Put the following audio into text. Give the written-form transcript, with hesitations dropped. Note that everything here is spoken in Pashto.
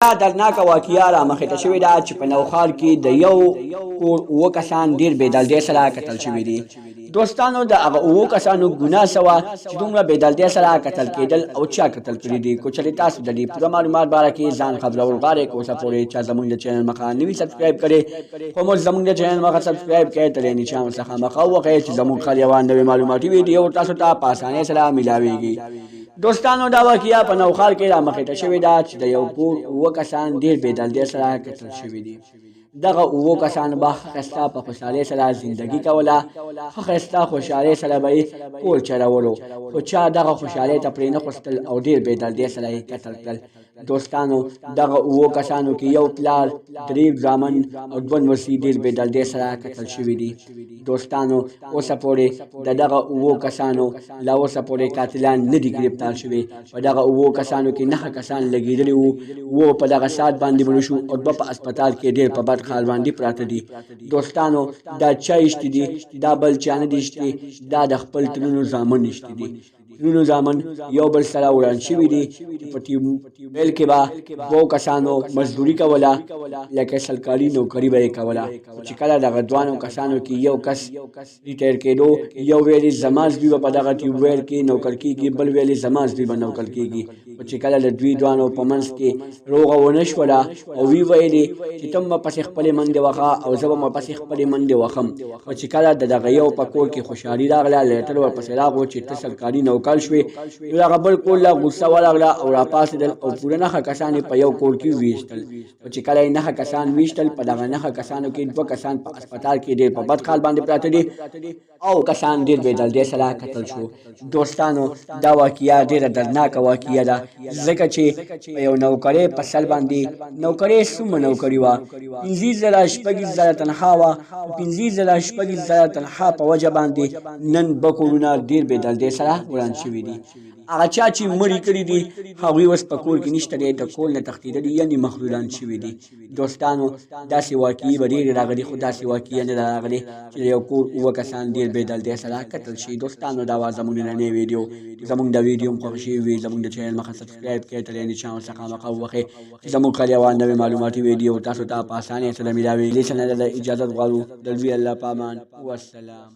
درناکه واقعه رامخې ته شوې ده چې په نوښار کې د یو کور اووه کسان ډېر بېدلدۍ سره قتل شوي دي. دوستانو د هغه اووه کسانو ګناه څه وه چې دومره بېدلدۍ سره قتل کېدل او چا قتل کړي دي؟ که چېرې تاسو د دې پوره معلومات باره کې ځان خبرول غواړئ که اوسه پورې چا زموږ د چینل مخه نه وي سبسکرایب کړې خو موږ زموږ د چینل مخه سبسکرایب کړئ تر یې نشان ورڅخه مخه ووهئ چې زموږ هر یوه نوې معلوماتي ویډیو تاسو ته په اسانۍ سره میلاویږي. دوستانو دا واقعه په نوښار کې رامخې ته شوې ده چې د یو کور اووه کسان ډېر بېدلدۍ سره قتل شوي دي. دغه اووه کسان به ښه ښایسته په خوشحالۍ سره زندګي کوله، ښه ښایسته خوشحالۍ سره به یې کور چلولو، خو چا دغه خوشحالۍ ته پرې نه خوستل او ډېر بېدلدۍ سره یې قتل کړل. دوستانو دغه اووه کسانو کې یو پلار، درې زامن او دوه نورسي ډېر بېدلدۍ سره قتل شوي دي. دوستانو اوسه پورې د دغه اووه کسانو لا اوسه پورې قاتلان نه دي ګرفتار شوي. په دغه اووه کسانو کې 9 کسان لګېدلي وو، 7 په دغه ساعت باندې مړه شو او 2 په اسپتال کې ډېر په بد حال باندې پراته دي. دوستانو دا چا ایشتي دي؟ دا بل چا نه دي ایشتي، دا د خپل ترونو زامن ایشتي دي. ترونو زامن یو بل سره وران شوي دي چې په ټیوبویل کې به 2 کسانو مزدوري کوله، لکه سرکاري نوکري به یې کوله. خو چې کله دغه دوانو کسانو کې یو کس ریټایر کېدو، یو ویلې زما زوی به په دغه ټیوبویل کې نوکر کېږي، بل ویلې زما زوی به نوکر کېږي. خو چې کله د دوی دوانو په منځ کې روغه ونه شوله او وی ویلې چې ته به پسې خپلې منډې وهه او زه به پسې خپلې منډې وهم. خو چې کله د دغه یو په کور کې خوشحالي راغله، لیټر ورپسې راغلو چې ته سرکاري نوکر شوې، نو دغه بل کور له غوسه ورغله او راپاڅېدل او پوره 9 کسان یې په یو کور کې ویشتل. خو چې کله یې 9 کسان ویشتل، په دغه 9 کسانو کې 2 کسان په اسپتال کې ډېر په بد حال باندې پراته دي او کسان ډېر بېدلدۍ سره قتل شو. دوستانو دا واقعه ډېره دردناکه واقعه ده، ځکه چې په یو نوکرۍ په سر باندې نوکرۍ څومره نوکري وه؟ 15,000 تنخوا وه. 15,000 تنخوا په وجه باندې نن 2 کورونه ډېر بېدلدۍ سره وران شوي دي. هغه چا چې مړي کړي دي هغوی اوس په کور کې نشته دی، د کور نه تښتېدلي یعنې مخلولان شوي دي. دوستانو داسې واقعې به ډېرې راغلي، خو داسې واقعه نه ده راغلې چې د یو کور 7 کسان ډېر بېدلدۍ سره قتل شي. دوستانو دا وه زموږ نننۍ ویډیو. زموږ د ویډیو هم خوښ شوي وي زموږ د چینل مخه سبسکرایب کړئ تر یې نشان ورڅخه مخه ووهئ چې زموږ هر یوه نوې معلوماتي ویډیو تاسو ته په اسانۍ سره میلاوي. دې چینل له اجازت غواړو. د لوی الله په امان، والسلام.